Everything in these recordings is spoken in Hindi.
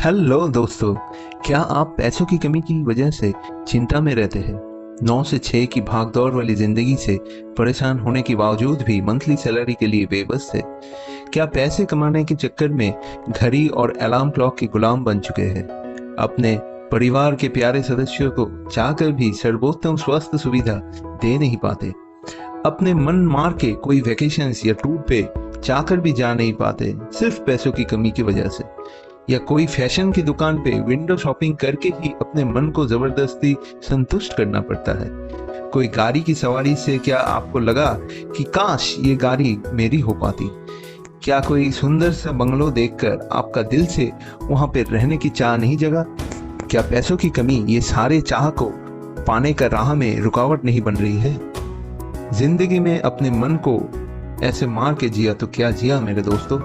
हेलो दोस्तों, क्या आप पैसों की कमी की वजह से चिंता में रहते हैं? 9 से 6 की भागदौड़ वाली जिंदगी से परेशान होने के बावजूद भी मंथली सैलरी के लिए बेबस है? क्या पैसे कमाने के चक्कर में घड़ी और अलार्म क्लॉक के गुलाम बन चुके हैं? अपने परिवार के प्यारे सदस्यों को चाहकर भी सर्वोत्तम स्वास्थ्य सुविधा दे नहीं पाते? अपने मन मार के कोई वेकेशंस या टूर पे चाहकर भी जा नहीं पाते सिर्फ पैसों की कमी की वजह से? या कोई फैशन की दुकान पे विंडो शॉपिंग करके ही अपने मन को जबरदस्ती संतुष्ट करना पड़ता है? कोई गाड़ी की सवारी से क्या आपको लगा कि काश ये गाड़ी मेरी हो पाती? क्या कोई सुंदर सा बंगलो देखकर आपका दिल से वहां पे रहने की चाह नहीं जगा? क्या पैसों की कमी ये सारे चाह को पाने का राह में रुकावट नहीं बन रही है? जिंदगी में अपने मन को ऐसे मार के जिया तो क्या जिया मेरे दोस्तों।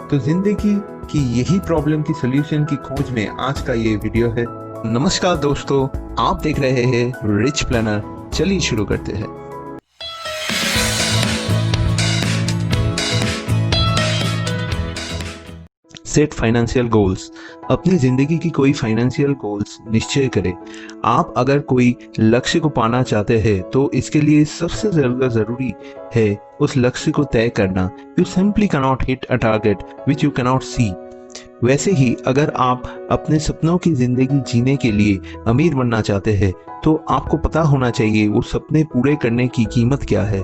तो जिंदगी की यही प्रॉब्लम की सलूशन की खोज में आज का ये वीडियो है। नमस्कार दोस्तों, आप देख रहे हैं रिच प्लानर। चलिए शुरू करते हैं। Set financial goals. अपनी जिंदगी की कोई फाइनेंशियल गोल्स निश्चय करें। आप अगर कोई लक्ष्य को पाना चाहते हैं तो इसके लिए सबसे ज्यादा जरूरी है उस लक्ष्य को तय करना। You simply cannot hit a target which you cannot see. वैसे ही अगर आप अपने सपनों की जिंदगी जीने के लिए अमीर बनना चाहते हैं तो आपको पता होना चाहिए वो सपने पूरे करने की कीमत क्या है।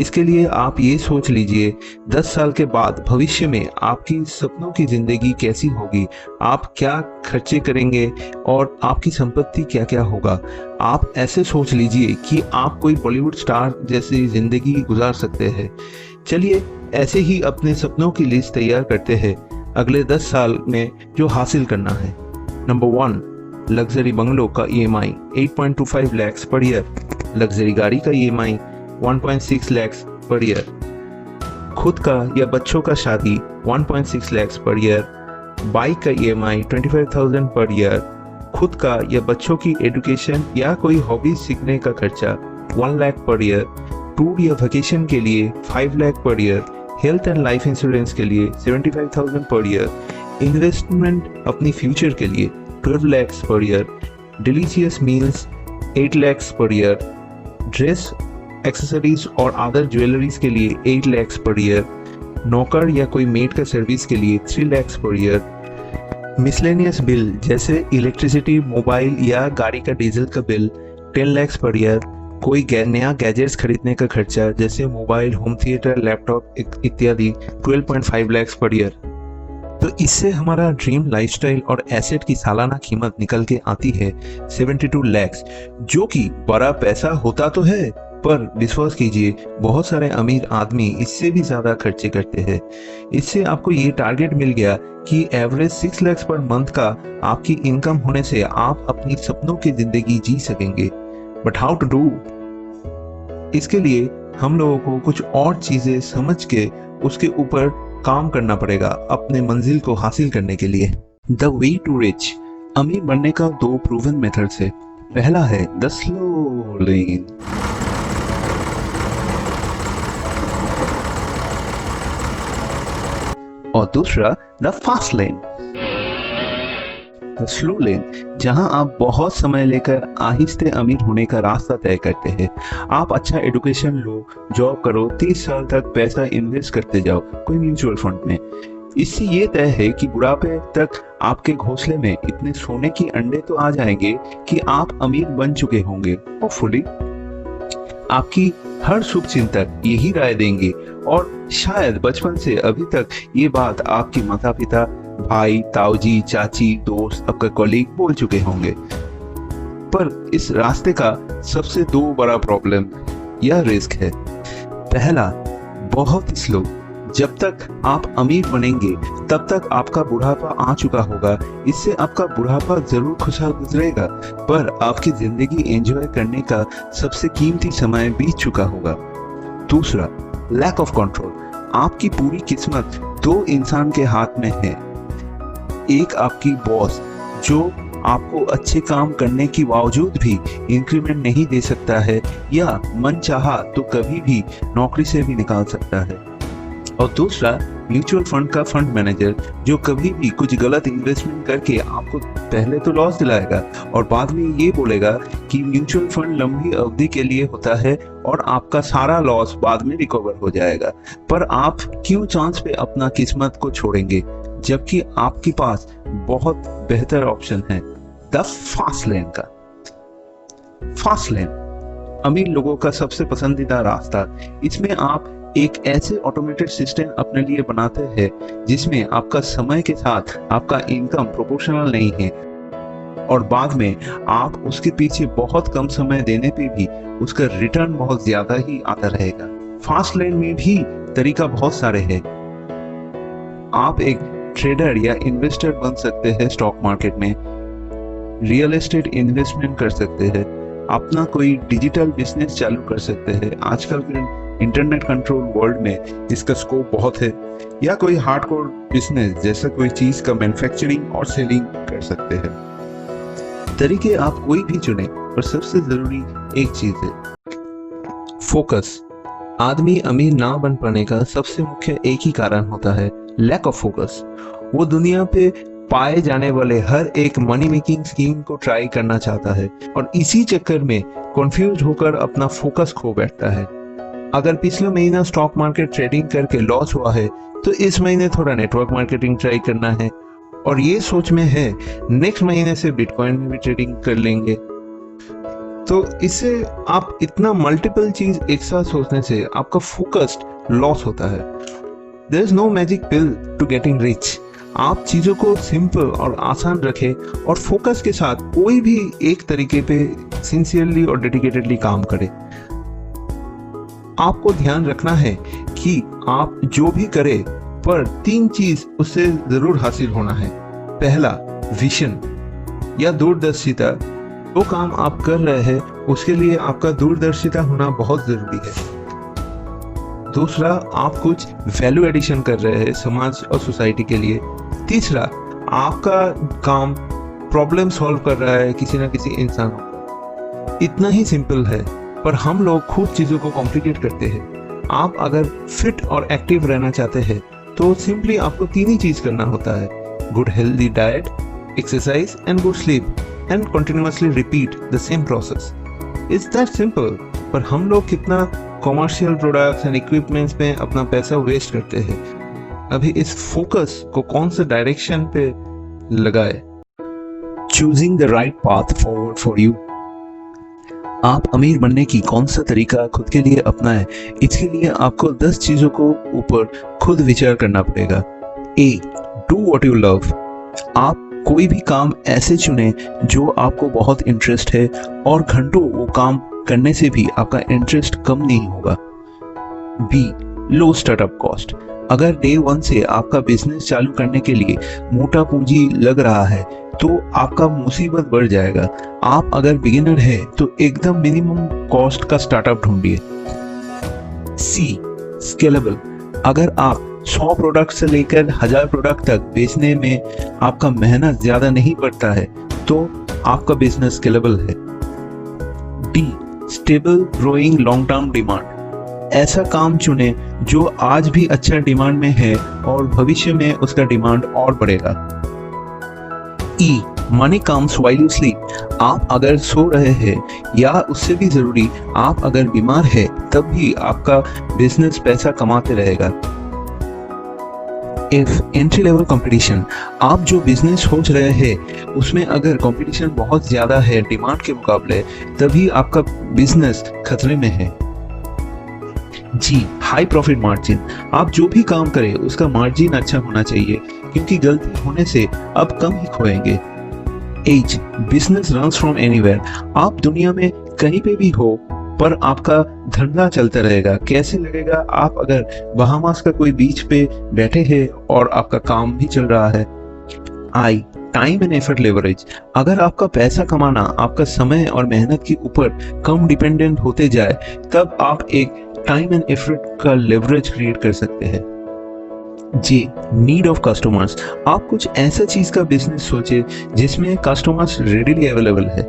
इसके लिए आप ये सोच लीजिए 10 साल के बाद भविष्य में आपकी सपनों की जिंदगी कैसी होगी, आप क्या खर्चे करेंगे और आपकी संपत्ति क्या क्या होगा। आप ऐसे सोच लीजिए कि आप कोई बॉलीवुड स्टार जैसी जिंदगी गुजार सकते हैं। चलिए ऐसे ही अपने सपनों की लिस्ट तैयार करते हैं अगले 10 साल में जो हासिल करना है। नंबर 1, लग्जरी बंगलो का EMI 8.25 lakhs per year. Luxury गाड़ी का EMI 1.6 lakhs पर ईयर। खुद का या बच्चों का शादी 1.6 lakhs पर ईयर। बाइक का EMI 25,000 पर ईयर। खुद का या बच्चों की एजुकेशन या कोई हॉबी सीखने का खर्चा 1 lakh पर ईयर। टूर या वेकेशन के लिए 5 lakh per year. Health and life insurance के लिए 75,000 पर ईयर। इन्वेस्टमेंट अपनी फ्यूचर के लिए 12 lakhs per year. Delicious meals 8 lakhs per year. Dress, accessories और अदर ज्वेलरीज के लिए 8 lakhs पर ईयर। नौकर या कोई मेड का सर्विस के लिए 3 lakhs per year. Miscellaneous bill जैसे इलेक्ट्रिसिटी, मोबाइल या गाड़ी का डीजल का बिल 10 lakhs पर ईयर। कोई नया गैजेट्स खरीदने का खर्चा जैसे मोबाइल, होम थिएटर, लैपटॉप इत्यादि 12.5 lakhs पर ईयर। तो इससे हमारा ड्रीम लाइफस्टाइल और एसेट की सालाना कीमत निकल के आती है 72 lakhs, जो कि बड़ा पैसा होता तो है, पर विश्वास कीजिए बहुत सारे अमीर आदमी इससे भी ज्यादा खर्चे करते हैं। इससे आपको ये टारगेट मिल गया कि एवरेज 6 lakhs पर मंथ का आपकी इनकम होने से आप अपनी सपनों की जिंदगी जी सकेंगे। But how to do? इसके लिए हम लोगों को कुछ और चीजें समझ के उसके ऊपर काम करना पड़ेगा अपने मंजिल को हासिल करने के लिए। The way to rich. अमीर बनने का 2 प्रूवन मेथड्स है। पहला है द स्लो लेन। और दूसरा the fast lane. The slow लेन, जहां आप बहुत समय लेकर आहिस्ते अमीर होने का रास्ता तय करते हैं। आप अच्छा एजुकेशन लो, जॉब करो, 30 साल तक पैसा इन्वेस्ट करते जाओ कोई म्यूचुअल फंड में। इससे ये तय है कि बुढ़ापे तक आपके घोंसले में इतने सोने की अंडे तो आ जाएंगे कि आप अमीर बन चुके होंगे। होपफुली आपकी हर शुभ चिंतक यही राय देंगे और शायद बचपन से अभी तक ये बात आपके माता पिता, भाई, ताऊजी, चाची, दोस्त, आपका कॉलीग बोल चुके होंगे। पर इस रास्ते का सबसे 2 बड़ा प्रॉब्लम या रिस्क है। पहला, बहुत ही स्लो। जब तक आप अमीर बनेंगे तब तक आपका बुढ़ापा आ चुका होगा। इससे आपका बुढ़ापा जरूर खुशहाल गुजरेगा, पर आपकी जिंदगी एंजॉय करने का सबसे कीमती समय बीत चुका होगा। दूसरा, लैक ऑफ कंट्रोल। आपकी पूरी किस्मत 2 इंसान के हाथ में है। एक आपकी बॉस जो आपको अच्छे काम करने के बावजूद भी इंक्रीमेंट नहीं दे सकता है या मन चाहा तो कभी भी नौकरी से भी निकाल सकता है। और दूसरा, म्यूचुअल फंड का फंड मैनेजर जो कभी भी कुछ गलत इन्वेस्टमेंट करके आपको पहले तो लॉस दिलाएगा और बाद में ये बोलेगा कि म्यूचुअल फंड लंबी अवधि के लिए होता है और आपका सारा लॉस बाद में रिकवर हो जाएगा। पर आप क्यों चांस पे अपना किस्मत को छोड़ेंगे जबकि आपके पास बहुत बेहतर ऑप्शन है, द फास्ट लेन का। फास्ट लेन अमीर लोगों का सबसे पसंदीदा रास्ता। इसमें आप एक ऐसे ऑटोमेटेड सिस्टम अपने लिए बनाते हैं जिसमें आपका समय के साथ आपका इनकम प्रोपोर्शनल नहीं है और बाद में आप उसके पीछे बहुत कम समय देने पे भी उसका रिटर्न बहुत ज्यादा ही आता रहेगा। फास्ट लेन में भी तरीका बहुत सारे हैं। आप एक ट्रेडर या इन्वेस्टर बन सकते हैं स्टॉक मार्केट में, रियल एस्टेट इन्वेस्टमेंट कर सकते हैं, अपना कोई डिजिटल बिजनेस चालू कर सकते हैं। आजकल के इंटरनेट कंट्रोल वर्ल्ड में इसका स्कोप बहुत है, या कोई हार्डकोर बिजनेस जैसा कोई चीज का मैन्युफैक्चरिंग और सेलिंग कर सकते हैं। तरीके आप कोई भी चुने, पर सबसे जरूरी एक चीज है, फोकस। आदमी अमीर ना बन पाने का सबसे मुख्य एक ही कारण होता है, लैक ऑफ फोकस। वो दुनिया पे पाए जाने वाले हर एक मनी मेकिंग स्कीम को ट्राई करना चाहता है और इसी चक्कर में कंफ्यूज होकर अपना फोकस खो बैठता है। अगर पिछले महीना स्टॉक मार्केट ट्रेडिंग करके लॉस हुआ है तो इस महीने थोड़ा नेटवर्क मार्केटिंग ट्राई करना है और ये सोच में है नेक्स्ट महीने से बिटकॉइन में भी ट्रेडिंग कर लेंगे। तो इससे आप इतना मल्टीपल चीज एक साथ सोचने से आपका फोकस्ड लॉस होता है। There is no magic pill to getting rich. आप चीजों को सिंपल और आसान रखें और फोकस के साथ कोई भी एक तरीके पे सिंसियरली और डेडिकेटेडली काम करें। आपको ध्यान रखना है कि आप जो भी करें पर 3 चीज उससे जरूर हासिल होना है। पहला, विजन या दूरदर्शिता। जो काम आप कर रहे हैं उसके लिए आपका दूरदर्शिता होना बहुत जरूरी है। दूसरा, आप कुछ वैल्यू एडिशन कर रहे हैं समाज और सोसाइटी के लिए। तीसरा, आपका काम प्रॉब्लम सॉल्व कर रहा है किसी ना किसी इंसान को। इतना ही सिंपल है, पर हम लोग खुद चीजों को कॉम्प्लिकेट करते हैं। आप अगर फिट और एक्टिव रहना चाहते हैं तो सिंपली आपको 3 ही चीज करना होता है, good healthy diet, exercise and good sleep and continuously repeat the same process. It's that simple. पर हम लोग कितना कॉमर्शियल प्रोडक्ट्स एंड इक्विपमेंट्स में अपना पैसा वेस्ट करते हैं। अभी इस फोकस को कौन से डायरेक्शन पे लगाए। Choosing the right path forward for you. आप अमीर बनने की कौन सा तरीका खुद के लिए अपनाएं, इसके लिए आपको 10 चीजों को ऊपर खुद विचार करना पड़ेगा। ए, डू व्हाट यू लव। आप कोई भी काम ऐसे चुने जो आपको बहुत इंटरेस्ट है और घंटों वो काम करने से भी आपका इंटरेस्ट कम नहीं होगा। बी, लो स्टार्टअप कॉस्ट। अगर डे 1 से आपका बिजनेस चालू करने के लिए मोटा पूंजी लग रहा है तो आपका मुसीबत बढ़ जाएगा। आप अगर बिगिनर है तो एकदम मिनिमम कॉस्ट का स्टार्टअप ढूंढिए। सी, स्केलेबल। अगर आप 100 प्रोडक्ट से लेकर 1000 प्रोडक्ट तक बेचने में आपका मेहनत ज्यादा नहीं पड़ता है तो आपका बिजनेस स्केलेबल है। D, stable growing long term demand. ऐसा काम चुने जो आज भी अच्छा डिमांड में है और भविष्य में उसका डिमांड और बढ़ेगा। ई, money comes while you sleep. आप अगर सो रहे हैं या उससे भी जरूरी आप अगर बीमार है तब भी आपका बिजनेस पैसा कमाते रहेगा। If entry level competition. आप जो बिजनेस सोच रहे हैं उसमें अगर कंपटीशन बहुत ज्यादा है डिमांड के मुकाबले, तभी आपका बिजनेस खतरे में है। जी, हाई प्रॉफिट मार्जिन। आप जो भी काम करें उसका मार्जिन अच्छा होना चाहिए क्योंकि गलती होने से आप कम ही खोएंगे। As, business runs from anywhere. आप दुनिया में कहीं पे भी हो पर आपका धंधा चलता रहेगा। कैसे लगेगा आप अगर बहामास का कोई बीच पे बैठे हैं और आपका काम भी चल रहा है। आई, टाइम एंड एफर्ट लेवरेज। अगर आपका पैसा कमाना आपका समय और मेहनत के ऊपर कम डिपेंडेंट होते जाए तब आप एक टाइम एंड एफर्ट का लेवरेज क्रिएट कर सकते हैं। जी, नीड ऑफ कस्टमर्स। आप कुछ ऐसा चीज का बिजनेस सोचे जिसमें कस्टमर्स रेडिली अवेलेबल है।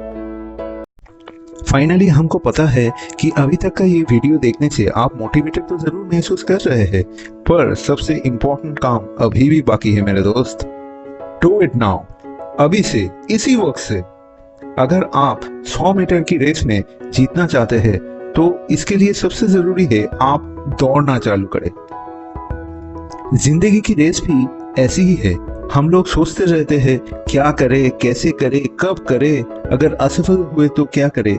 फाइनली हमको पता है कि अभी तक का ये वीडियो देखने से आप मोटिवेटेड तो जरूर महसूस कर रहे हैं, पर सबसे इम्पोर्टेंट काम अभी भी बाकी है मेरे दोस्त। डू इट नाउ, अभी से, इसी वक्त से। अगर आप 100 मीटर की रेस में जीतना चाहते हैं तो इसके लिए सबसे जरूरी है आप दौड़ना चालू करें। जिंदगी की रेस भी ऐसी ही है। हम लोग सोचते रहते हैं क्या करें, कैसे करें, कब करें, अगर असफल हुए तो क्या करें,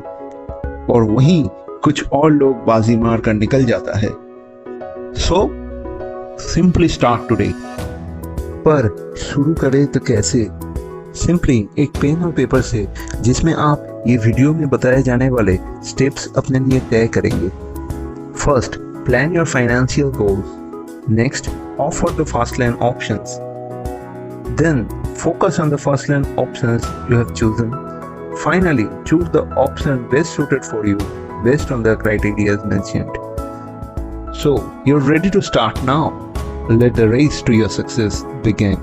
और वहीं कुछ और लोग बाजी मार कर निकल जाता है। So simply start today. पर शुरू करें तो कैसे? सिंपली एक पेन और पेपर से, जिसमें आप ये वीडियो में बताए जाने वाले स्टेप्स अपने लिए तय करेंगे। First, plan your financial goals. Next, offer the fast line options. Then focus on the first line options you have chosen. Finally, choose the option best suited for you based on the criteria mentioned. So, you're ready to start now. Let the race to your success begin.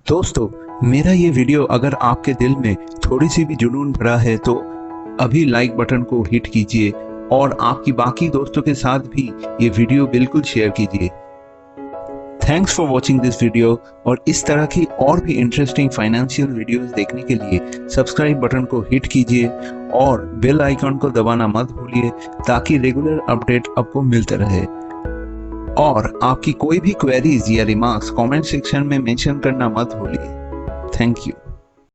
दोस्तों, मेरा ये वीडियो अगर आपके दिल में थोड़ी सी भी जुनून भरा है तो अभी लाइक बटन को हिट कीजिए और आपकी बाकी दोस्तों के साथ भी ये वीडियो बिल्कुल शेयर कीजिए। Thanks for watching this video, और इस तरह की और भी इंटरेस्टिंग फाइनेंशियल वीडियोस देखने के लिए सब्सक्राइब बटन को हिट कीजिए और बेल आइकन को दबाना मत भूलिए ताकि रेगुलर अपडेट आपको मिलते रहे। और आपकी कोई भी क्वेरीज या रिमार्क्स कमेंट सेक्शन में मेंशन करना मत भूलिए। Thank you.